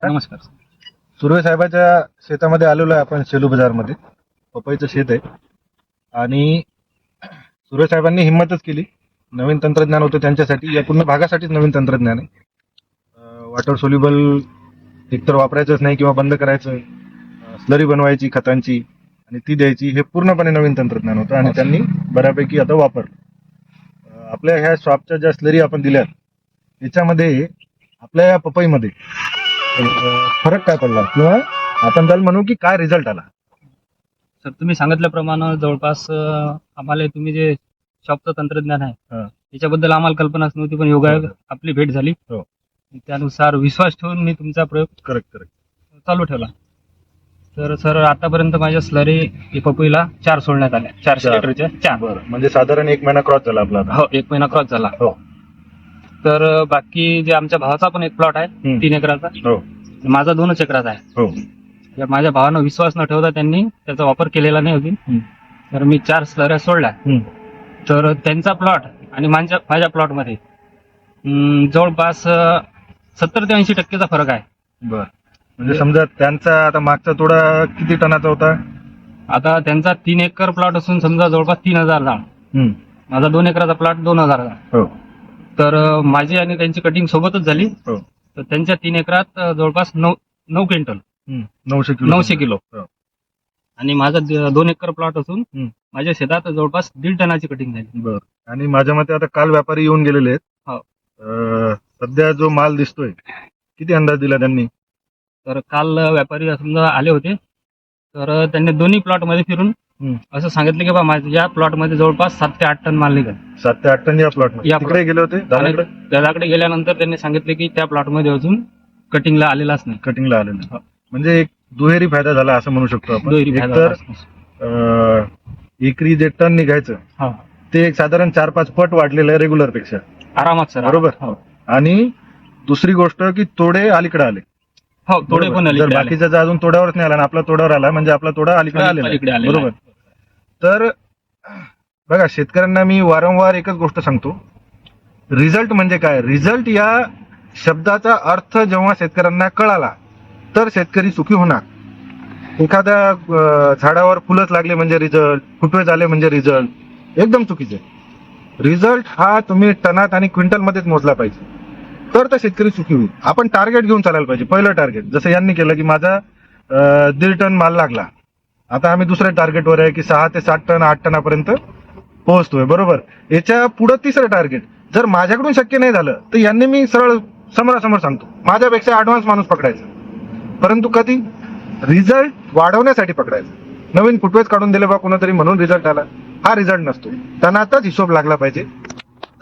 नमस्कार. सुर्वे साहेबाच्या शेतामध्ये आलेलो आहे आपण, सेलू बाजारमध्ये. पपईचं शेत आहे आणि सुर्वे साहेबांनी हिंमतच केली. नवीन तंत्रज्ञान होतं त्यांच्यासाठी, या पूर्ण भागासाठीच नवीन तंत्रज्ञान आहे. वॉटर सोल्युबल एकतर वापरायचंच नाही किंवा बंद करायचं, स्लरी बनवायची खतांची आणि ती द्यायची, हे पूर्णपणे नवीन तंत्रज्ञान होतं आणि त्यांनी बऱ्यापैकी आता वापरलं. आपल्या ह्या शॉपच्या ज्या स्लरी आपण दिल्यात त्याच्यामध्ये आपल्या या पपईमध्ये फरक काय पडला किंवा आपण त्याला म्हणू की काय रिझल्ट आला? सर, तुम्ही सांगितल्याप्रमाणे जवळपास आम्हाला तुम्ही जे शॉपचं तंत्रज्ञान आहे त्याच्याबद्दल आम्हाला कल्पनाच नव्हती, पण योगायोग आपली भेट झाली. हो. त्यानुसार विश्वास ठेवून मी तुमचा प्रयोग करेक्ट चालू ठेवला. तर सर, आतापर्यंत माझ्या स्लरी पपईला 4 सोडण्यात आल्या, 400 लिटरच्या 4. बरं, म्हणजे साधारण 1 महिना क्रॉस झाला आपला आता. हो, 1 महिना क्रॉस झाला. हो. तर बाकी जे आमच्या भावाचा पण एक प्लॉट आहे 3 एकराचा, हो माझा 2 एकराचा आहे. हो. तर माझ्या भावानं विश्वास न ठेवता त्यांनी त्याचा वापर केलेला नाही अजून. तर मी 4 स्लऱ्या सोडल्या. तर त्यांचा प्लॉट आणि माझ्या प्लॉटमध्ये जवळपास 70 ते 80% फरक आहे. बर, म्हणजे समजा त्यांचा आता मागचा तोडा किती टनाचा होता? आता त्यांचा 3 एकर प्लॉट असून समजा जवळपास 3000 झाड, माझा 2 एकराचा प्लॉट 2000 झाड. हो. तर माझी आणि त्यांची कटिंग सोबतच झाली. हो. तर त्यांच्या 3 एकरात जवळपास 9 क्विंटल 900 किलो हो. आणि माझा 2 एकर प्लॉट असून माझ्या शेतात जवळपास 1.5 टनाची कटिंग झाली. बर, आणि माझ्या मते आता काल व्यापारी येऊन गेलेले आहेत. हो. सध्या जो माल दिसतोय किती अंदाज दिला त्यांनी? तर काल व्यापारी समजा आले होते, तर त्यांनी दोन्ही प्लॉट मध्ये फिरून असं सांगितलं की बा माझ्या प्लॉट मध्ये जवळपास 7 ते 8 टन माल निघाल. 7 ते 8 टन या प्लॉट तिकडे गेले होते दादाकडे. दादाकडे गेल्यानंतर त्यांनी सांगितले की त्या प्लॉट मध्ये अजून कटिंगला आलेलाच नाही. कटिंगला आलेलं, म्हणजे एक दुहेरी फायदा झाला असं म्हणू शकतो आपण. दुहेरी फायदा एकतर एकरी जे टन निघायचं ते एक साधारण 4-5 पट वाढलेलं आहे रेग्युलर पेक्षा, आरामात सर. बरोबर. हो. आणि दुसरी गोष्ट की तोडे अलीकडे आले. हो, तोडे पण जर बाकीचा अजून तोड्यावरच नाही आला आणि आपला तोड्यावर आला म्हणजे आपला तोडा अलीकडे आलेला, बरोबर. तर बघा, शेतकऱ्यांना मी वारंवार एकच गोष्ट सांगतो, रिझल्ट म्हणजे काय. रिझल्ट या शब्दाचा अर्थ जेव्हा शेतकऱ्यांना कळाला तर शेतकरी सुखी होणार. एखाद्या झाडावर फुलच लागले म्हणजे रिझल्ट, फुटवे झाले म्हणजे रिझल्ट, एकदम चुकीचे. रिझल्ट हा तुम्ही टनात आणि क्विंटल मध्येच मोजला पाहिजे, तर शेतकरी सुखी होईल. आपण टार्गेट घेऊन चालायला पाहिजे. पहिलं टार्गेट जसं यांनी केलं की माझा 1.5 टन माल लागला, आता आम्ही दुसऱ्या टार्गेटवर आहे की 6 ते 7 टन 8 टनापर्यंत पोहोचतोय, बरोबर. याच्या पुढे तिसरं टार्गेट जर माझ्याकडून शक्य नाही झालं तर यांनी, मी सरळ समोरासमोर सांगतो, माझ्यापेक्षा ऍडव्हान्स माणूस पकडायचा, परंतु कधी रिझल्ट वाढवण्यासाठी पकडायचं. नवीन फुटवेज काढून दिले बा कोणतरी म्हणून रिझल्ट आला, हा रिझल्ट नसतो. टनातच हिशोब लागला पाहिजे,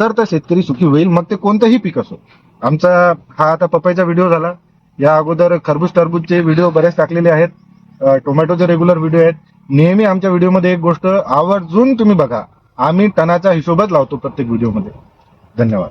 तर शेतकरी सुखी होईल, मग ते कोणतंही पीक असो. आमचा हा आता पपईचा व्हिडिओ झाला, या अगोदर खरबूज टरबूजचे व्हिडिओ बरेच टाकलेले आहेत, टोमॅटोचे रेग्युलर व्हिडिओ आहेत. नेहमी आमच्या व्हिडिओमध्ये एक गोष्ट आवर्जून तुम्ही बघा, आम्ही टनाचा हिशोबच लावतो प्रत्येक व्हिडिओमध्ये. धन्यवाद.